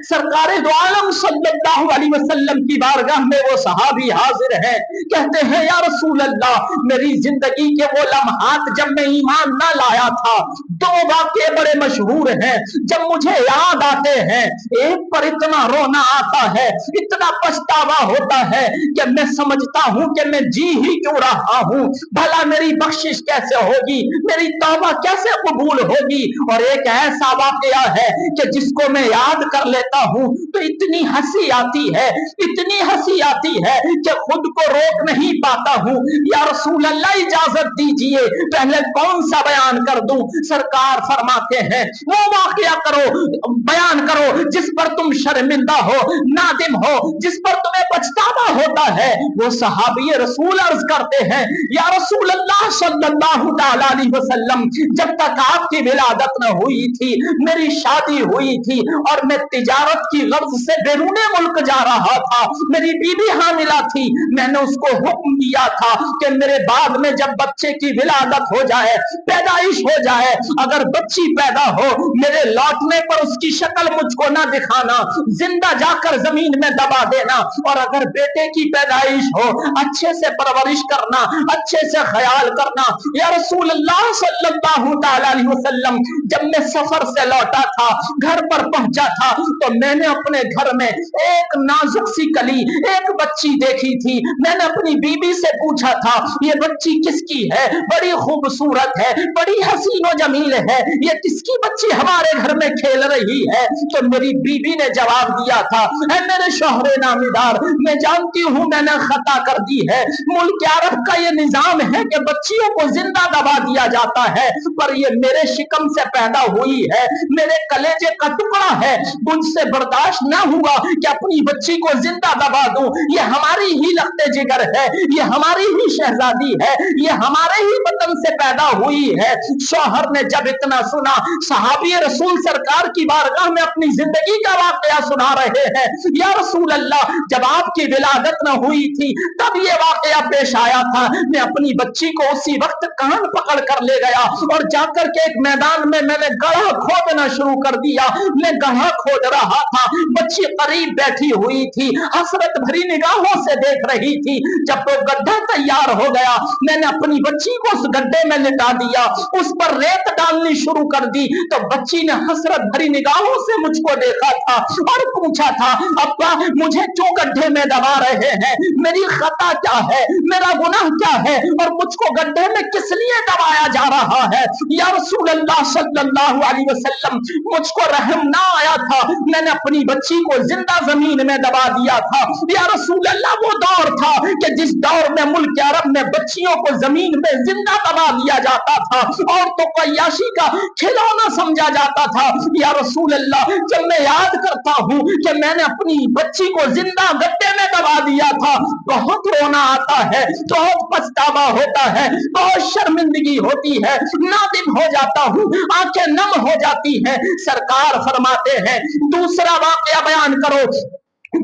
سرکار دو عالم صلی اللہ علیہ وسلم کی بارگاہ میں وہ صحابی حاضر ہے، کہتے ہیں یا رسول اللہ میری زندگی کے وہ لمحات جب میں ایمان نہ لایا تھا، دو واقعے بڑے مشہور ہیں جب مجھے یاد آتے ہیں، ایک پر اتنا رونا آتا ہے، اتنا پچھتاوا ہوتا ہے کہ میں سمجھتا ہوں کہ میں جی ہی کیوں رہا ہوں، بھلا میری بخشش کیسے ہوگی، میری توبہ کیسے قبول ہوگی۔ اور ایک ایسا واقعہ ہے کہ جس کو میں یاد کر لیتا ہوں تو اتنی ہنسی آتی ہے، اتنی ہنسی آتی ہے کہ خود کو روک نہیں پاتا ہوں۔ یا رسول اللہ اجازت دیجئے پہلے کون سا بیان کر دوں؟ سرکار فرماتے ہیں وہ واقعہ کرو، بیان کرو جس پر تم شرمندہ ہو، نادم ہو، جس پر تمہیں پچھتاوا ہوتا ہے۔ وہ صحابی رسول عرض کرتے ہیں یا رسول اللہ صلی اللہ تعالی علیہ وسلم جب تک آپ کی ولادت نہ ہوئی تھی، میری شادی ہوئی تھی اور میں تجارت کی غرض سے بیرون ملک جا رہا تھا، میری بیوی حاملہ تھی، میں نے اس کو حکم دیا تھا کہ میرے بعد میں جب بچے کی ولادت ہو جائے، پیدائش ہو جائے، اگر بچی پیدا ہو میرے لوٹنے پر اس کی شکل مجھ کو نہ دکھانا، زندہ جا کر زمین میں دبا دینا، اور اگر بیٹے کی پیدائش ہو اچھے سے پرورش کرنا، اچھے سے خیال کرنا۔ یا رسول اللہ صلی اللہ تعالی علیہ وسلم جب میں سفر سے لوٹا تھا، گھر پر پہنچا تھا تو میں نے اپنے گھر میں ایک نازک سی کلی، ایک بچی دیکھی تھی۔ میں نے اپنی بیوی سے پوچھا تھا یہ بچی کس کی ہے؟ بڑی خوبصورت ہے، بڑی حسین و جمیل ہے، یہ کس کی بچی ہمارے گھر میں کھیل رہی ہے؟ تو میری بیوی نے جواب دیا تھا اے میرے شوہر نامیدار، میں جانتی ہوں میں نے خطا کر دی ہے، ملک عرب کا یہ نظام ہے کہ بچیوں کو زندہ دبا دیا جاتا ہے، پر یہ میرے شکم سے پیدا ہوئی ہے، میرے کلیجے کا ٹکڑا ہے، مجھ سے برداشت نہ ہوا کہ اپنی بچی کو زندہ دبا دوں، یہ ہماری ہی لخت جگر ہے، یہ ہماری ہی شہزادی ہے، یہ ہمارے ہی وطن سے پیدا ہوئی ہے۔ شوہر نے جب اتنا سنا، صحابی رسول سرکار کی بارگاہ میں اپنی زندگی کا واقعہ سنا رہے ہیں، یا رسول اللہ جب آپ کی ولادت نہ ہوئی تھی تب یہ واقعہ پیش آیا تھا، میں اپنی بچی کو اسی وقت کان پکڑ کر لے گیا اور جا کر کے ایک میدان میں میں نے گڑھا کھودنا شروع کر دیا، میں گڑھا کھود رہا تھا، بچی قریب بیٹھی ہوئی تھی، حسرت بھری نگاہوں سے دیکھ رہی تھی۔ جب وہ گڈھا تیار ہو گیا میں نے اپنی بچی کو اس گڈھے میں لٹا دیا، اس پر ریت ڈالنی شروع کر دی تو بچی نے حسرت بھری نگاہوں سے مجھ کو دیکھا تھا اور پوچھا تھا ابا مجھے کیوں گڈھے میں دبا رہے ہیں، میری خطا کیا ہے، میرا گناہ کیا ہے، اور مجھ کو گڈھے میں کس لیے دبایا جا رہا ہے؟ یا رسول اللہ صلی اللہ علیہ وسلم مجھ کو رحم نہ آیا تھا، میں نے اپنی بچی کو زندہ زمین میں دبا دیا تھا۔ یا رسول اللہ وہ دور تھا کہ جس دور میں ملک عرب میں بچیوں کو زمین میں زندہ دبا دیا جاتا تھا اور تو عیاشی کا کھلونا سمجھا جاتا تھا۔ یا رسول اللہ جب میں یاد کرتا ہوں کہ میں نے اپنی بچی کو زندہ گڈھے میں دبا دیا تھا، بہت رونا آتا ہے، بہت پچھتاوا ہوتا ہے، بہت شرمندگی ہوتی ہے، نادم ہو جاتا ہوں، آنکھیں نم ہو جاتی ہیں۔ سرکار فرماتے ہیں دوسرا واقعہ بیان کرو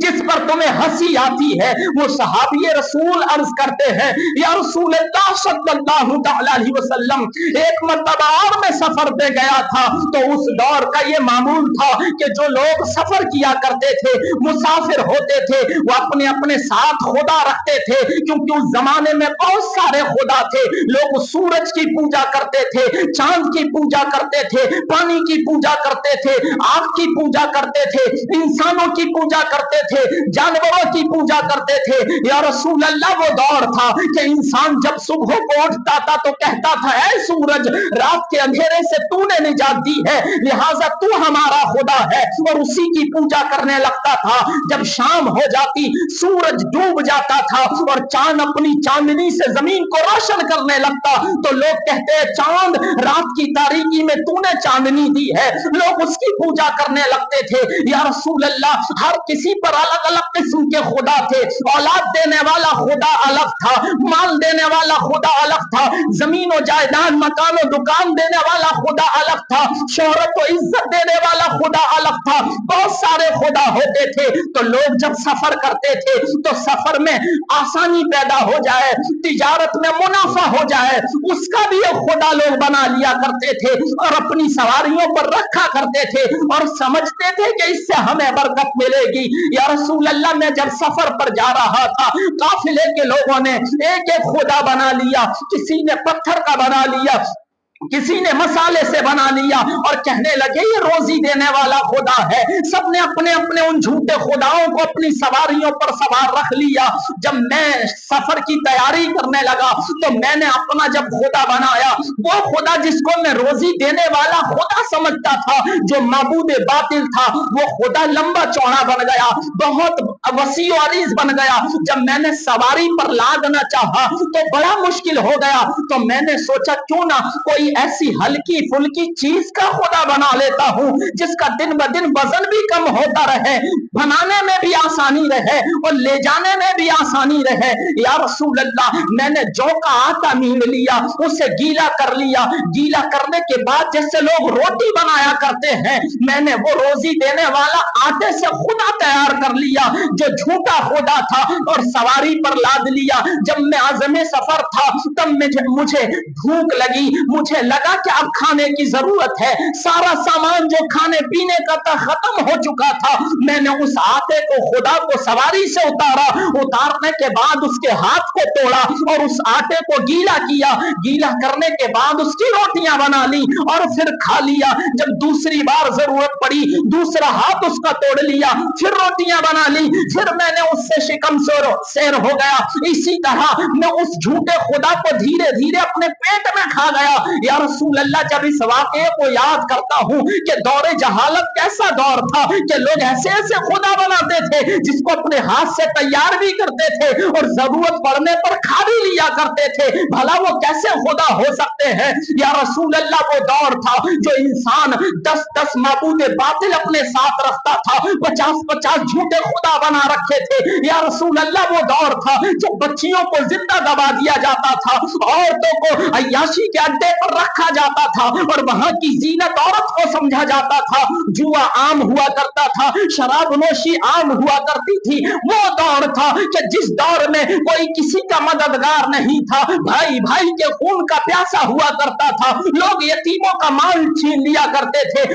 جس پر تمہیں ہنسی آتی ہے۔ وہ صحابی رسول عرض کرتے ہیں یا رسول اللہ صلی اللہ تعالی علیہ وسلم ایک مرتبہ اور میں سفر پہ گیا تھا تو اس دور کا یہ معمول تھا کہ جو لوگ سفر کیا کرتے تھے، مسافر ہوتے تھے، وہ اپنے اپنے ساتھ خدا رکھتے تھے، کیونکہ اس زمانے میں بہت سارے خدا تھے۔ لوگ سورج کی پوجا کرتے تھے، چاند کی پوجا کرتے تھے، پانی کی پوجا کرتے تھے، آگ کی پوجا کرتے تھے، انسانوں کی پوجا کرتے تھے، جانوروں کی پوجا کرتے تھے۔ یا رسول اللہ وہ دور تھا کہ انسان جب صبح کو اٹھتا تھا تو کہتا تھا اے سورج رات کے اندھیرے سے تو نے نجات دی ہے، لہذا تو ہمارا خدا ہے، اور اسی کی پوجا کرنے لگتا تھا۔ جب شام ہو جاتی سورج ڈوب جاتا تھا اور چاند اپنی چاندنی سے زمین کو روشن کرنے لگتا تو لوگ کہتے چاند رات کی تاریکی میں تو نے چاندنی دی ہے، لوگ اس کی پوجا کرنے لگتے تھے۔ یا رسول اللہ ہر کسی پر الگ الگ قسم کے خدا تھے، اولاد دینے والا خدا الگ تھا، مال دینے والا خدا الگ تھا، زمین و جائیداد مکان و دکان دینے والا خدا الگ تھا، شہرت و عزت دینے والا خدا الگ تھا، بہت سارے खुदा होते थे, तो लोग जब सफर करते थे तो सफर में आसानी पैदा हो जाए, तिजारत में मुनाफा हो जाए, उसका भी एक खुदा लोग बना लिया करते थे और अपनी सवारियों पर रखा करते थे और समझते थे कि इससे हमें बरकत मिलेगी। या रसूल अल्लाह, मैं जब सफर पर जा रहा था, काफिले के लोगों ने एक एक खुदा बना लिया, किसी ने पत्थर का बना लिया, किसी ने मसाले से बना लिया और कहने लगे ये रोजी देने वाला खुदा है। सबने अपने अपने उन झूठे खुदाओं को अपनी सवारियों पर सवार रख लिया। जब मैं सफर की तैयारी करने लगा तो मैंने अपना जब खुदा बनाया, वो खुदा जिसको मैं रोजी देने वाला खुदा समझता था, जो माबूद बातिल था, वो खुदा लंबा चौड़ा बन गया, बहुत वसी अरीज बन गया। जब मैंने सवारी पर लादना चाहा तो बड़ा मुश्किल हो गया। तो मैंने सोचा क्यों ना कोई ऐसी हल्की फुल्की चीज का खुदा बना लेता हूं जिसका दिन ब दिन वजन भी कम होता रहे, बनाने में भी आसानी रहे और ले जाने में भी आसानी रहे। या रसूल अल्लाह, मैंने जौ का आटा मीन लिया, उसे गीला कर लिया, गीला करने के बाद जैसे लोग रोटी बनाया करते हैं, मैंने वो रोजी देने वाला आटे से खुदा तैयार कर लिया जो झूठा खुदा था और सवारी पर लाद लिया। जब मैं आज़मे सफर था तब मुझे भूख लगी, मुझे लगा कि अब खाने की जरूरत है, सारा सामान जो खाने पीने का था खत्म हो चुका था। मैंने उस आटे को खुदा को सवारी से उतारा, उतारने के बाद उसके हाथ को तोड़ा और उस आटे को गीला किया, गीला करने के बाद उसकी रोटियां बना ली और फिर खा लिया। जब दूसरी बार जरूरत पड़ी, दूसरा हाथ उसका तोड़ लिया, फिर रोटियां बना ली, फिर मैंने उससे शिकम शेर हो गया। इसी तरह मैं उस झूठे खुदा को धीरे धीरे अपने पेट में खा गया। या रसूल अल्लाह, जब इस वाक़े को याद करता हूं कि दौरे जहालत कैसा दौर था कि लोग ऐसे ऐसे खुदा बनाते थे जिसको अपने हाथ से तैयार भी करते थे और जरूरत पड़ने पर खा भी लिया करते थे। भला वो कैसे खुदा हो सकते हैं? या रसूल अल्लाह, वो दौर था जो इंसान 10-10 माबूद बातिल अपने साथ रखता था, 50-50 झूठे खुदा बना रखे थे। या रसूल अल्लाह, वो दौर था जब बच्चियों को जिंदा दबा दिया जाता था, औरतों को अय्याशी के अड्डे पर रखा जाता था और वहां की जीनत औरत को समझा जाता था, जुआ आम हुआ करता था, शराब नोशी आम हुआ करती थी। वो दौर था कि जिस दौर में कोई किसी का मददगार नहीं था, भाई भाई के खून का प्यासा हुआ करता था, लोग यतीमों का माल छीन लिया करते थे,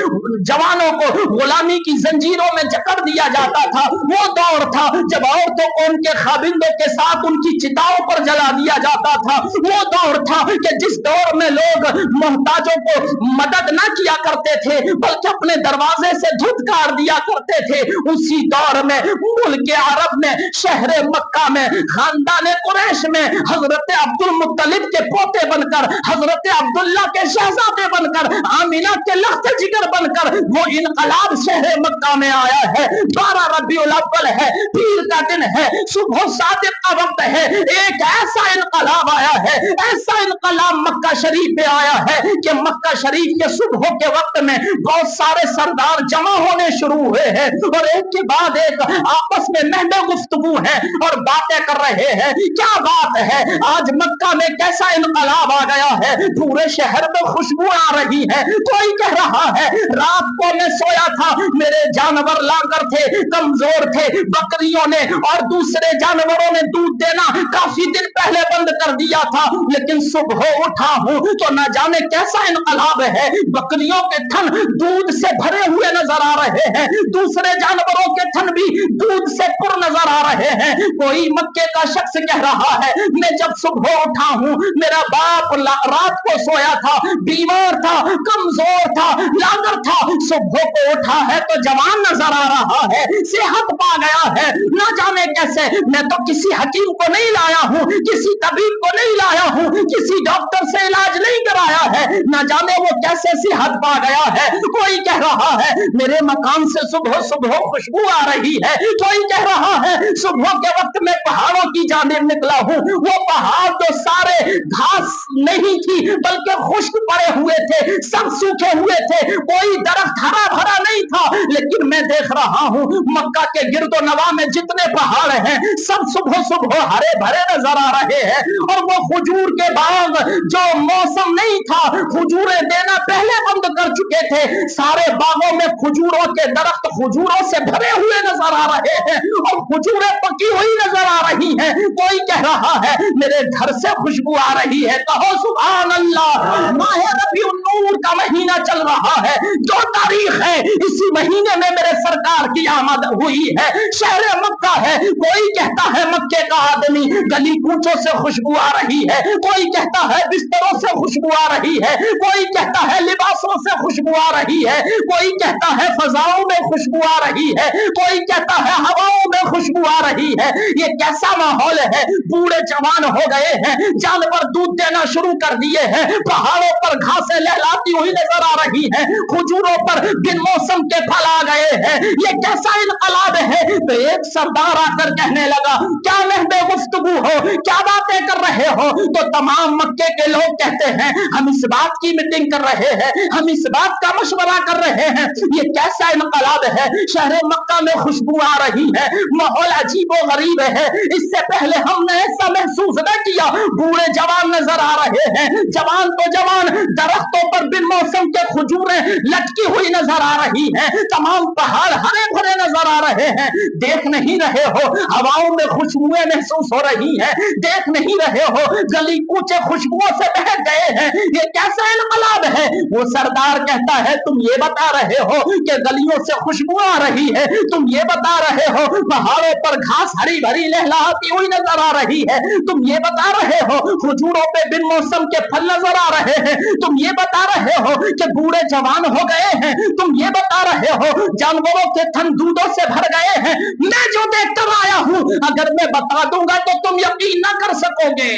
जवानों को गुलामी की जंजीरों में जकड़ दिया जाता था। वो दौर था जब औरतों को उनके खाबिंदों के साथ उनकी चिताओं पर जला दिया जाता था। वो दौर था कि जिस दौर में लोग मोहताजों को मदद ना किया करते थे बल्कि अपने दरवाजे से धुतकार दिया करते थे। उसी दौर में मुल्क अरब में, शहर मक्का में, खानदान कुरैश में हजरत अब्दुल मुत्तलिब के पोते बनकर, हजरत अब्दुल्ला के शहजादे बनकर, आमिना के लख्त जिगर बनकर वो इनकलाब शहर मक्का में आया है। 12 रबीउल अव्वल है, पीर का दिन है, सुबह सादिक का वक्त है। एक ऐसा इनकलाब आया है, ऐसा इनकलाब मक्का शरीफ में आया है कि मक्का शरीफ के सुबह के वक्त में बहुत सारे सरदार जमा होने शुरू हुए हैं और एक के बाद एक आपस में महमे गुफ्तगू है और बातें कर रहे हैं। क्या बात है, आज मक्का में कैसा इनकलाब आ गया है, पूरे शहर में खुशबू आ रही है। कोई कह रहा है रात को मैं सोया था, मेरे जानवर लाकर थे, कमजोर थे, बकरियों ने और दूसरे जानवरों ने दूध देना काफी दिन पहले बंद कर दिया था, लेकिन सुबह उठा हूं तो न जाने कैसा इनकलाब है। बकरियों के थन दूध से भरे हुए नजर आ रहे हैं, दूसरे जानवरों के थन भी दूध से पुर नजर आ रहे हैं। कोई मक्के का शख्स कह रहा है मैं जब सुबह उठा हूं, मेरा बाप रात को सोया था, बीमार था, कमजोर था, लागर था, सुबह को उठा है तो जवान नजर आ रहा है, सेहत पा गया है। न जाने कैसे, मैं तो किसी हकीम को नहीं लाया हूं, किसी तबीब को नहीं लाया हूं, किसी डॉक्टर से इलाज नहीं कराया है, न जाने वो कैसे सेहत पा गया है। कोई कह रहा है मेरे मकान से सुबह सुबह खुशबू आ रही है, कोई कह रहा है सुबह के वक्त में पहाड़ों की जानिब निकला हूं, वो पहाड़ तो सारे घास नहीं थी बल्कि खुश्क पड़े हुए थे, सब सूखे हुए थे, कोई दरख्त हरा भरा नहीं था, लेकिन मैं देख रहा हूं मक्का के गिरदो नवा में जितने पहाड़ हैं सब सुबह सुबह हरे भरे नजर आ रहे हैं। और वो खजूर के बाग जो मौसम नहीं था, खजूरें देना पहले बंद कर चुके थे, सारे बागों में खजूरों के दरख्त खजूरों से भरे हुए नजर आ रहे हैं और खजूरें पकी हुई नजर आ रही हैं। कोई कह रहा है मेरे घर से खुशबू आ रही है, कहो सुभान अल्लाह। माह रबीउन नूर का महीना चल रहा है, जो तारीख है इसी महीने में मेरे सरकार की आमद हुई है। शहर मक्का है, कोई कहता है मक्के का आदमी गली कूचों से खुशबू आ रही है, कोई कहता है बिस्तरों से खुशबू आ रही है, कोई कहता है लिबासों से खुशबू आ रही है, कोई कहता है फजाओं में खुशबू आ रही है, कोई कहता है हवाओं में खुशबू आ रही है। ये कैसा माहौल है? बूढ़े जवान हो गए हैं, जानवर दूध देना शुरू कर दिए हैं, पहाड़ों पर घासें लहलाती हुई नजर आ रही हैं, खजूरों पर बिन मौसम के फल आ गए हैं। ये कैसा इनकलाब है? तो एक सरदार आकर कहने लगा, क्या महबे गुफ्तगू हो, क्या बातें कर रहे हो? तो तमाम मक्के के लोग कहते हैं हम इस बात की मीटिंग कर रहे हैं, हम इस बात का मशवरा कर रहे हैं। ये कैसा इनकलाब है? शहर मक्का में खुशबू आ रही है, माहौल अजीबो गरीब है, इससे पहले हमने ऐसा महसूस न किया। बूढ़े जवान नजर आ रहे हैं, जवान तो जवान, दरख्तों पर बिन मौसम के खजूरें लटकी हुई नजर आ रही हैं, तमाम पहाड़ हरे भरे नजर आ रहे हैं। देख नहीं रहे हो हवाओं में खुशबुएं महसूस हो रही हैं, देख नहीं रहे हो गली कूचे खुशबुओं से बह गए हैं। ये कैसा इनकलाब है? वो सरदार कहता है तुम ये बता रहे हो कि गलियों से खुशबू आ रही है, तुम ये बता रहे हो पहाड़ों पर घास हरी भरी लहलहाती हुई नजर आ रही है, तुम ये बता रहे हो खजूरों पे बिन मौसम के फल नजर आ रहे हैं, तुम ये बता रहे हो कि बूढ़े जवान हो गए हैं, तुम ये बता रहे हो जानवरों के थन दूधों से भर गए हैं। मैं जो देख कर आया हूं अगर मैं बता दूंगा तो तुम यकीन ना कर सकोगे,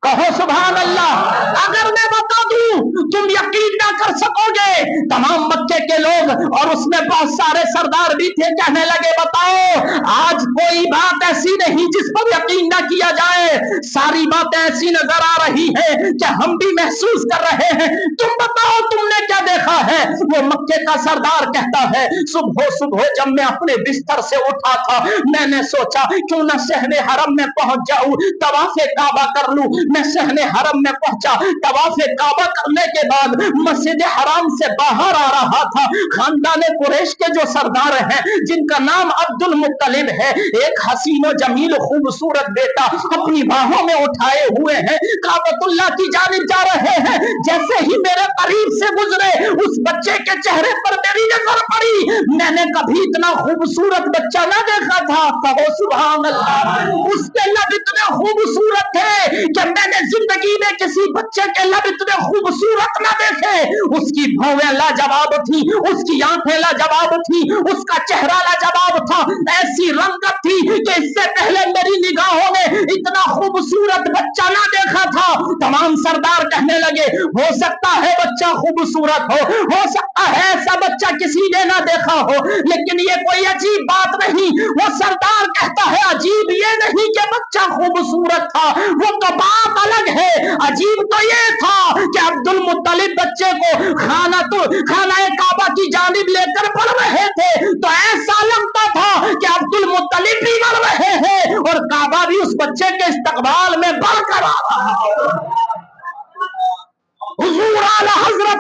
कहो सुभान अल्लाह। अगर मैं बता दूं तुम यकीन ना कर सकोगे। तमाम मक्के के लोग और उसमें बहुत सारे सरदार भी थे, कहने लगे बताओ आज कोई बात ऐसी नहीं जिस पर यकीन ना किया जाए, सारी बातें ऐसी नजर आ रही है कि हम भी महसूस कर रहे हैं, तुम बताओ तुमने क्या देखा है? वो मक्के का सरदार कहता है सुबह सुबह जब मैं अपने बिस्तर से उठा था मैंने सोचा क्यों ना शहरे हरम में पहुंच जाऊं, तवाफ़े काबा कर लूं। मैं शहरे हरम में पहुंचा, तवाफ़े काबा करने के बाद मस्जिद हराम से बाहर आ रहा था। खानदाने कुरैश के जो सरदार हैं जिनका नाम अब्दुल मुत्तलिब है, एक हसीनो जमील खूबसूरत बेटा अपनी बाहों में उठाए हुए हैं, काबतुल्लाह की जानिब जा रहे हैं। जैसे ही मेरे करीब से गुजरे उस बच्चे के चेहरे पर मेरी नजर पड़ी, मैंने कभी इतना खूबसूरत बच्चा ना देखा था, कहो सुभान अल्लाह। उसके लब इतने खूबसूरत थे कि मैंने जिंदगी में किसी बच्चे के लब इतने खूबसूरत ना देखे। उसकी भौवें लाजवाब थी, उसकी आंखें लाजवाब थी, उसका चेहरा लाजवाब था, ऐसी रंगत थी कि इससे पहले मेरी निगाहों ने इतना खूबसूरत बच्चा ना देखा था। तमाम सरदार कहने लगे हो सकता है बच्चा खूबसूरत हो सकता है ऐसा बच्चा किसी ने ना देखा हो, लेकिन ये कोई अजीब बात नहीं। वो सरदार कहता है अजीब ये नहीं कि बच्चा खूबसूरत था, वो तो बात अलग है। अजीब तो ये था कि अब्दुल मुत्तलिब बच्चे को खाना काबा की जानिब लेकर बढ़ रहे थे, तो ऐसा लगता था कि अब्दुल मुत्तलिब भी बढ़ रहे हैं और काबा भी उस बच्चे के इस्तकबाल में बढ़कर आ रहा है। हुजूर आला हजरत